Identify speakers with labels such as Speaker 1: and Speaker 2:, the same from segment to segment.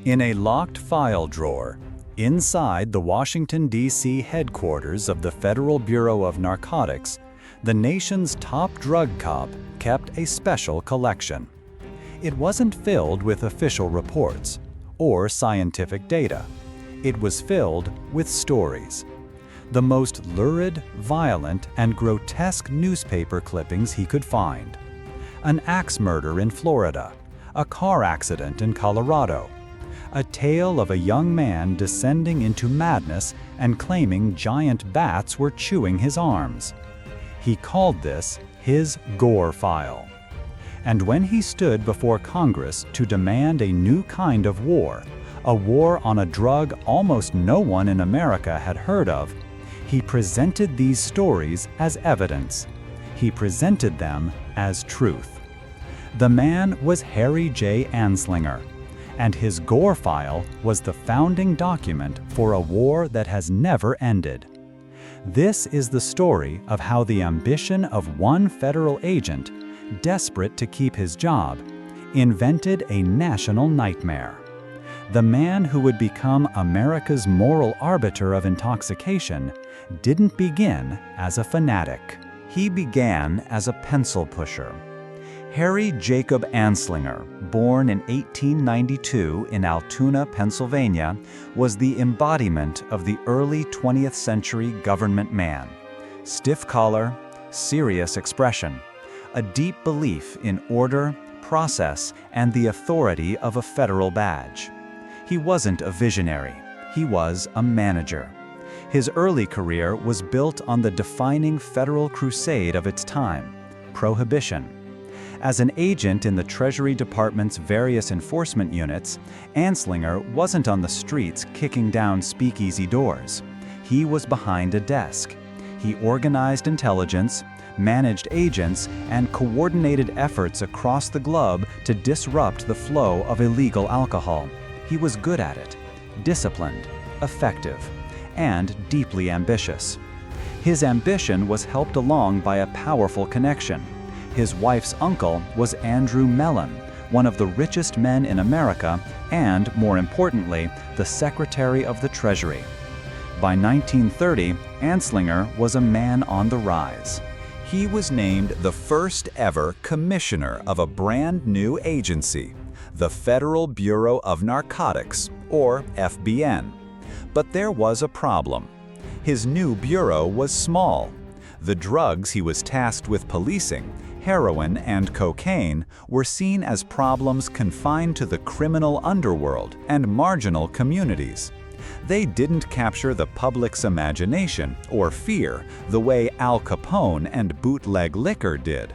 Speaker 1: In a locked file drawer, inside the Washington, D.C. headquarters of the Federal Bureau of Narcotics, the nation's top drug cop kept a special collection. It wasn't filled with official reports or scientific data. It was filled with stories. The most lurid, violent, and grotesque newspaper clippings he could find. An axe murder in Florida, a car accident in Colorado, a tale of a young man descending into madness and claiming giant bats were chewing his arms. He called this his Gore File. And when he stood before Congress to demand a new kind of war, a war on a drug almost no one in America had heard of, he presented these stories as evidence. He presented them as truth. The man was Harry J. Anslinger, and his Gore File was the founding document for a war that has never ended. This is the story of how the ambition of one federal agent, desperate to keep his job, invented a national nightmare. The man who would become America's moral arbiter of intoxication didn't begin as a fanatic. He began as a pencil pusher. Harry Jacob Anslinger, born in 1892 in Altoona, Pennsylvania, was the embodiment of the early 20th century government man. Stiff collar, serious expression, a deep belief in order, process, and the authority of a federal badge. He wasn't a visionary, he was a manager. His early career was built on the defining federal crusade of its time, Prohibition. As an agent in the Treasury Department's various enforcement units, Anslinger wasn't on the streets kicking down speakeasy doors. He was behind a desk. He organized intelligence, managed agents, and coordinated efforts across the globe to disrupt the flow of illegal alcohol. He was good at it, disciplined, effective, and deeply ambitious. His ambition was helped along by a powerful connection. His wife's uncle was Andrew Mellon, one of the richest men in America and, more importantly, the Secretary of the Treasury. By 1930, Anslinger was a man on the rise. He was named the first ever commissioner of a brand new agency, the Federal Bureau of Narcotics, or FBN. But there was a problem. His new bureau was small. The drugs he was tasked with policing, heroin and cocaine, were seen as problems confined to the criminal underworld and marginal communities. They didn't capture the public's imagination or fear the way Al Capone and bootleg liquor did.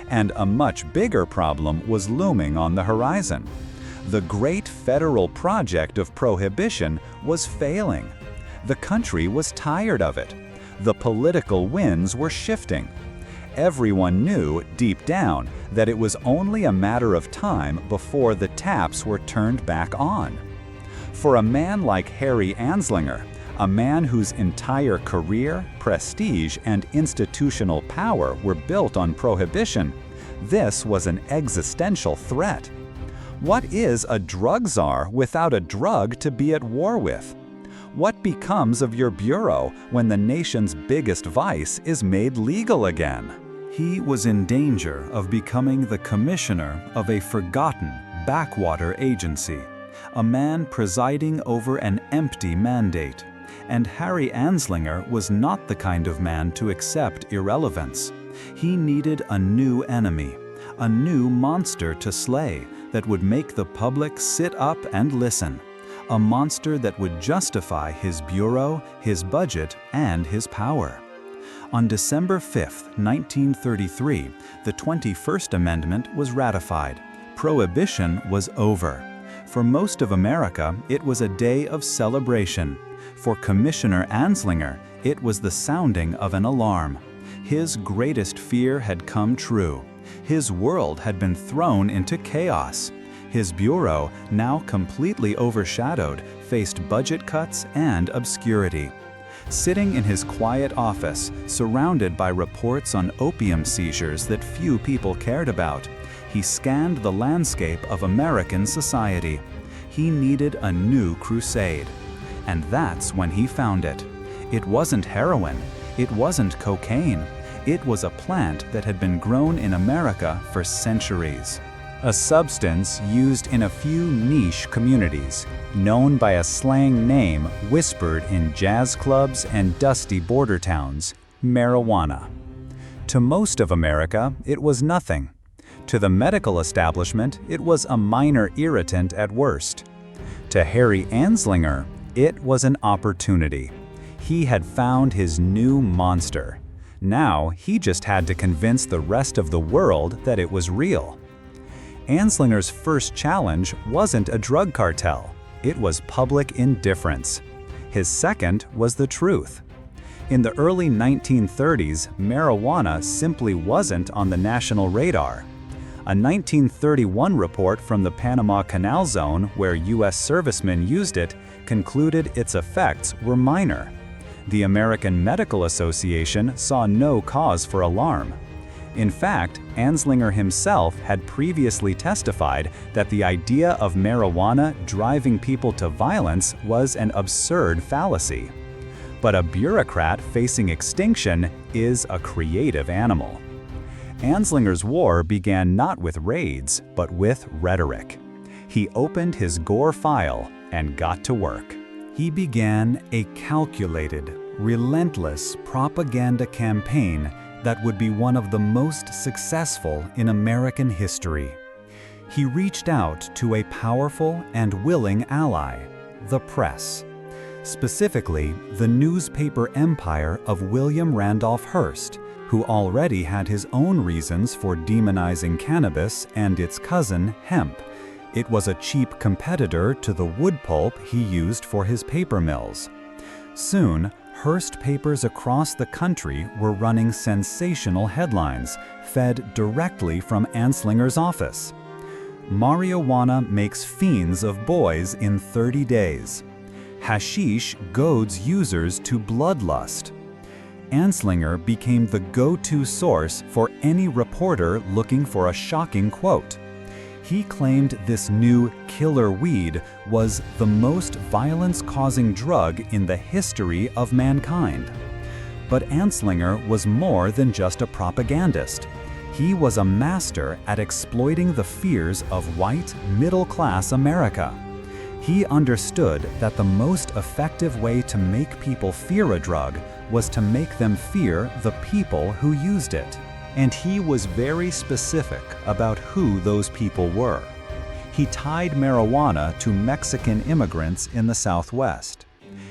Speaker 1: And a much bigger problem was looming on the horizon. The great federal project of Prohibition was failing. The country was tired of it. The political winds were shifting. Everyone knew, deep down, that it was only a matter of time before the taps were turned back on. For a man like Harry Anslinger, a man whose entire career, prestige, and institutional power were built on Prohibition, this was an existential threat. What is a drug czar without a drug to be at war with? What becomes of your bureau when the nation's biggest vice is made legal again? He was in danger of becoming the commissioner of a forgotten backwater agency, a man presiding over an empty mandate. And Harry Anslinger was not the kind of man to accept irrelevance. He needed a new enemy, a new monster to slay that would make the public sit up and listen. A monster that would justify his bureau, his budget, and his power. On December 5, 1933, the 21st Amendment was ratified. Prohibition was over. For most of America, it was a day of celebration. For Commissioner Anslinger, it was the sounding of an alarm. His greatest fear had come true. His world had been thrown into chaos. His bureau, now completely overshadowed, faced budget cuts and obscurity. Sitting in his quiet office, surrounded by reports on opium seizures that few people cared about, he scanned the landscape of American society. He needed a new crusade. And that's when he found it. It wasn't heroin. It wasn't cocaine. It was a plant that had been grown in America for centuries. A substance used in a few niche communities, known by a slang name whispered in jazz clubs and dusty border towns: marijuana. To most of America, it was nothing. To the medical establishment, it was a minor irritant at worst. To Harry Anslinger, it was an opportunity. He had found his new monster. Now, he just had to convince the rest of the world that it was real. Anslinger's first challenge wasn't a drug cartel. It was public indifference. His second was the truth. In the early 1930s, marijuana simply wasn't on the national radar. A 1931 report from the Panama Canal Zone, where U.S. servicemen used it, concluded its effects were minor. The American Medical Association saw no cause for alarm. In fact, Anslinger himself had previously testified that the idea of marijuana driving people to violence was an absurd fallacy. But a bureaucrat facing extinction is a creative animal. Anslinger's war began not with raids, but with rhetoric. He opened his Gore File and got to work. He began a calculated, relentless propaganda campaign that would be one of the most successful in American history. He reached out to a powerful and willing ally, the press. Specifically, the newspaper empire of William Randolph Hearst, who already had his own reasons for demonizing cannabis and its cousin, hemp. It was a cheap competitor to the wood pulp he used for his paper mills. Soon, Hearst papers across the country were running sensational headlines, fed directly from Anslinger's office. Marijuana makes fiends of boys in 30 days. Hashish goads users to bloodlust. Anslinger became the go-to source for any reporter looking for a shocking quote. He claimed this new killer weed was the most violence-causing drug in the history of mankind. But Anslinger was more than just a propagandist. He was a master at exploiting the fears of white, middle-class America. He understood that the most effective way to make people fear a drug was to make them fear the people who used it. And he was very specific about who those people were. He tied marijuana to Mexican immigrants in the Southwest.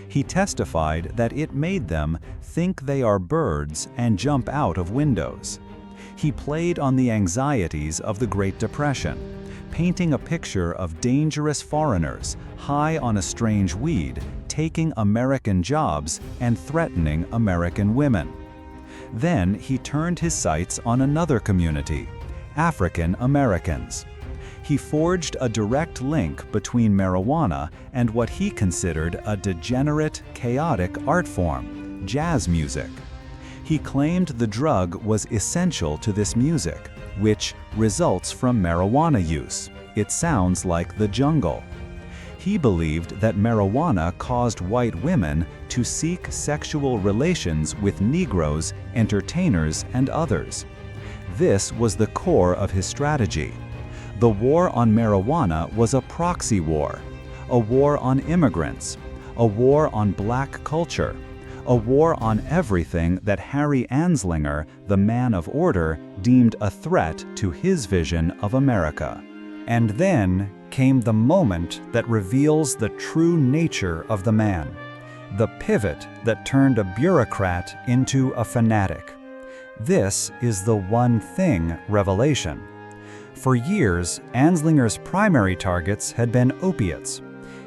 Speaker 1: He testified that it made them think they are birds and jump out of windows. He played on the anxieties of the Great Depression, painting a picture of dangerous foreigners high on a strange weed, taking American jobs and threatening American women. Then he turned his sights on another community, African Americans. He forged a direct link between marijuana and what he considered a degenerate, chaotic art form, jazz music. He claimed the drug was essential to this music, which results from marijuana use. It sounds like the jungle. He believed that marijuana caused white women to seek sexual relations with Negroes, entertainers, and others. This was the core of his strategy. The war on marijuana was a proxy war, a war on immigrants, a war on black culture, a war on everything that Harry Anslinger, the man of order, deemed a threat to his vision of America. And then came the moment that reveals the true nature of the man, the pivot that turned a bureaucrat into a fanatic. This is the one thing revelation. For years, Anslinger's primary targets had been opiates.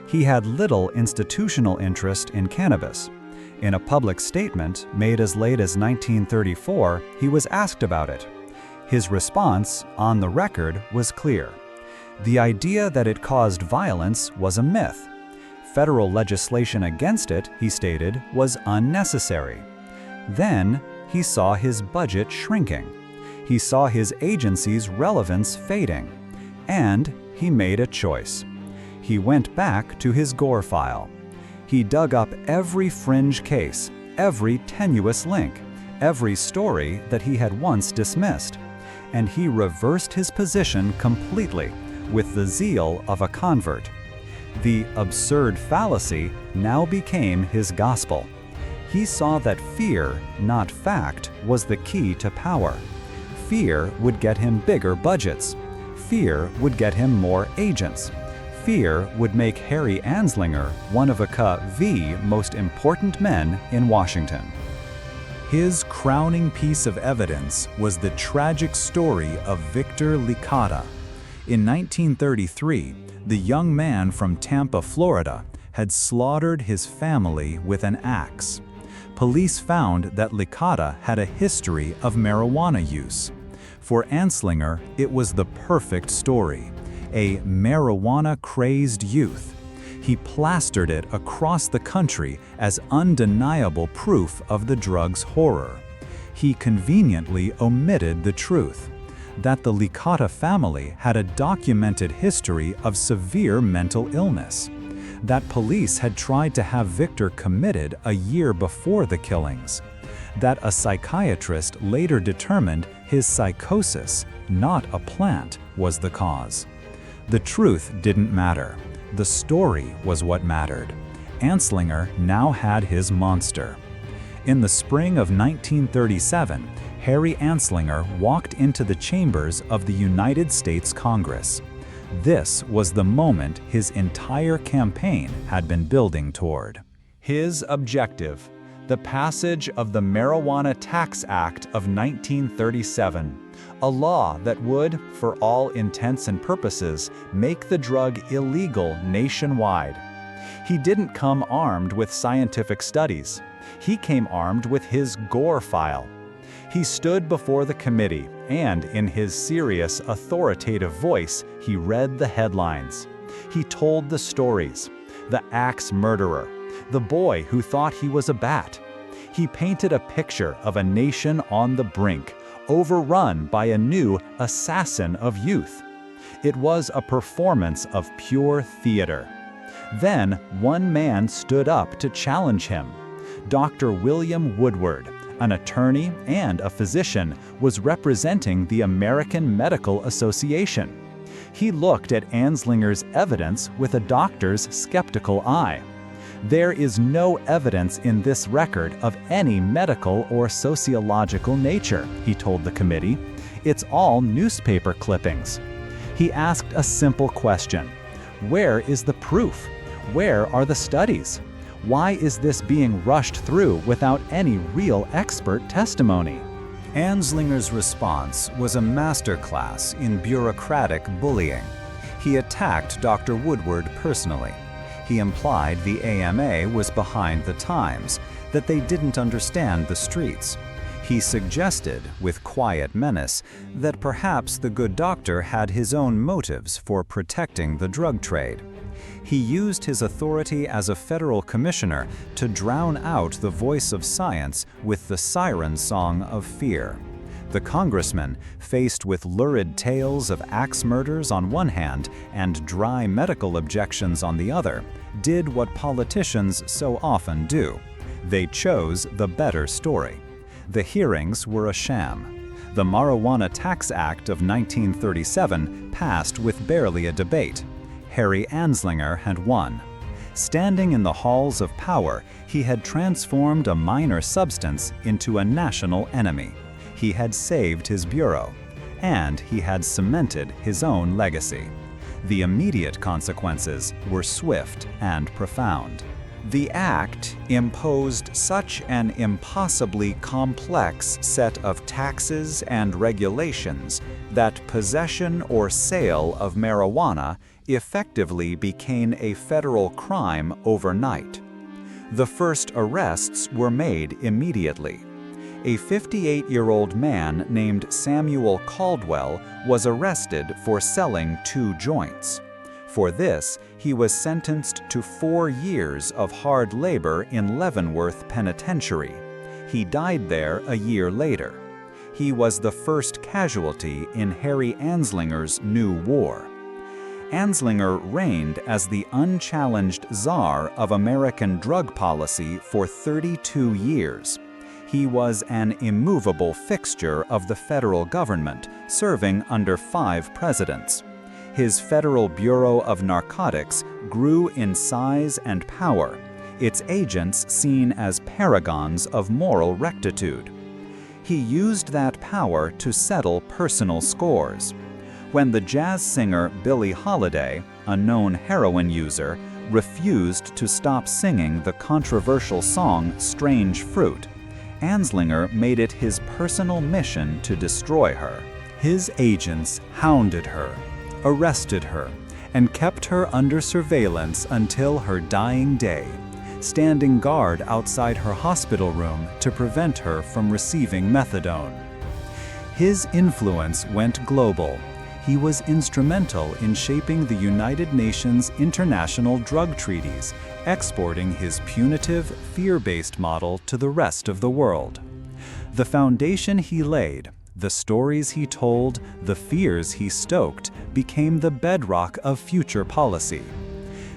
Speaker 1: He had little institutional interest in cannabis. In a public statement made as late as 1934, he was asked about it. His response, on the record, was clear. The idea that it caused violence was a myth. Federal legislation against it, he stated, was unnecessary. Then, he saw his budget shrinking. He saw his agency's relevance fading. And he made a choice. He went back to his Gore File. He dug up every fringe case, every tenuous link, every story that he had once dismissed, and he reversed his position completely with the zeal of a convert. The absurd fallacy now became his gospel. He saw that fear, not fact, was the key to power. Fear would get him bigger budgets. Fear would get him more agents. Fear would make Harry Anslinger one of the most important men in Washington. His crowning piece of evidence was the tragic story of Victor Licata. In 1933, the young man from Tampa, Florida, had slaughtered his family with an axe. Police found that Licata had a history of marijuana use. For Anslinger, it was the perfect story, a marijuana-crazed youth. He plastered it across the country as undeniable proof of the drug's horror. He conveniently omitted the truth, that the Licata family had a documented history of severe mental illness, that police had tried to have Victor committed a year before the killings, that a psychiatrist later determined his psychosis, not a plant, was the cause. The truth didn't matter. The story was what mattered. Anslinger now had his monster. In the spring of 1937, Harry Anslinger walked into the chambers of the United States Congress. This was the moment his entire campaign had been building toward. His objective: the passage of the Marijuana Tax Act of 1937, a law that would, for all intents and purposes, make the drug illegal nationwide. He didn't come armed with scientific studies. He came armed with his Gore File. He stood before the committee, and in his serious, authoritative voice, he read the headlines. He told the stories: the axe murderer, the boy who thought he was a bat. He painted a picture of a nation on the brink, overrun by a new assassin of youth. It was a performance of pure theater. Then one man stood up to challenge him. Dr. William Woodward, an attorney and a physician, was representing the American Medical Association. He looked at Anslinger's evidence with a doctor's skeptical eye. There is no evidence in this record of any medical or sociological nature, he told the committee. It's all newspaper clippings. He asked a simple question: where is the proof? Where are the studies? Why is this being rushed through without any real expert testimony? Anslinger's response was a masterclass in bureaucratic bullying. He attacked Dr. Woodward personally. He implied the AMA was behind the times, that they didn't understand the streets. He suggested, with quiet menace, that perhaps the good doctor had his own motives for protecting the drug trade. He used his authority as a federal commissioner to drown out the voice of science with the siren song of fear. The congressman, faced with lurid tales of axe murders on one hand and dry medical objections on the other, did what politicians so often do. They chose the better story. The hearings were a sham. The Marijuana Tax Act of 1937 passed with barely a debate. Harry Anslinger had won. Standing in the halls of power, he had transformed a minor substance into a national enemy. He had saved his bureau, and he had cemented his own legacy. The immediate consequences were swift and profound. The act imposed such an impossibly complex set of taxes and regulations that possession or sale of marijuana effectively became a federal crime overnight. The first arrests were made immediately. A 58-year-old man named Samuel Caldwell was arrested for selling 2 joints. For this, he was sentenced to 4 years of hard labor in Leavenworth Penitentiary. He died there a year later. He was the first casualty in Harry Anslinger's new war. Anslinger reigned as the unchallenged Czar of American drug policy for 32 years. He was an immovable fixture of the federal government, serving under 5 presidents. His Federal Bureau of Narcotics grew in size and power, its agents seen as paragons of moral rectitude. He used that power to settle personal scores. When the jazz singer Billie Holiday, a known heroin user, refused to stop singing the controversial song Strange Fruit, Anslinger made it his personal mission to destroy her. His agents hounded her, arrested her, and kept her under surveillance until her dying day, standing guard outside her hospital room to prevent her from receiving methadone. His influence went global. He was instrumental in shaping the United Nations international drug treaties, exporting his punitive, fear-based model to the rest of the world. The foundation he laid, the stories he told, the fears he stoked, became the bedrock of future policy.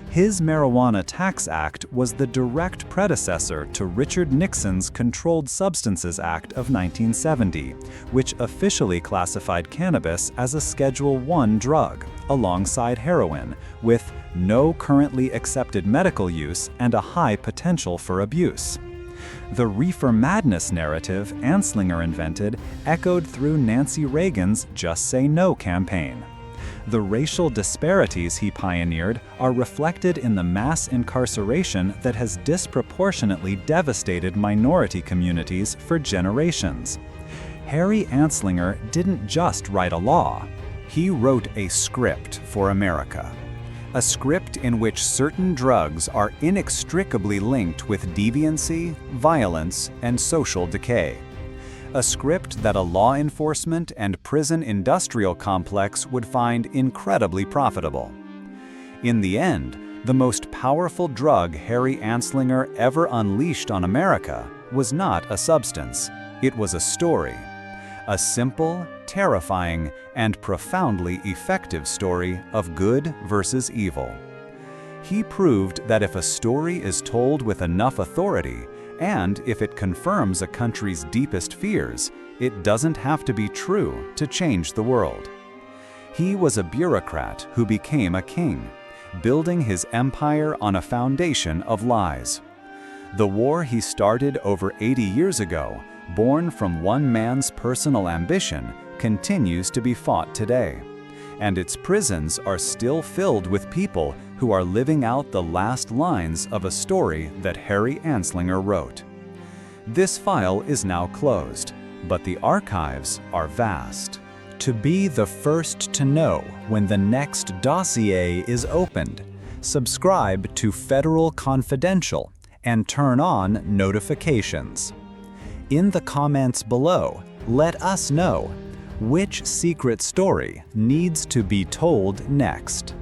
Speaker 1: His Marijuana Tax Act was the direct predecessor to Richard Nixon's Controlled Substances Act of 1970, which officially classified cannabis as a Schedule I drug, alongside heroin, with no currently accepted medical use and a high potential for abuse. The reefer madness narrative Anslinger invented echoed through Nancy Reagan's Just Say No campaign. The racial disparities he pioneered are reflected in the mass incarceration that has disproportionately devastated minority communities for generations. Harry Anslinger didn't just write a law. He wrote a script for America. A script in which certain drugs are inextricably linked with deviancy, violence, and social decay. A script that a law enforcement and prison industrial complex would find incredibly profitable. In the end, the most powerful drug Harry Anslinger ever unleashed on America was not a substance, it was a story. A simple, terrifying, and profoundly effective story of good versus evil. He proved that if a story is told with enough authority, and if it confirms a country's deepest fears, it doesn't have to be true to change the world. He was a bureaucrat who became a king, building his empire on a foundation of lies. The war he started over 80 years ago, born from one man's personal ambition, continues to be fought today. And its prisons are still filled with people who are living out the last lines of a story that Harry Anslinger wrote. This file is now closed, but the archives are vast. To be the first to know when the next dossier is opened, subscribe to Federal Confidential and turn on notifications. In the comments below, let us know which secret story needs to be told next.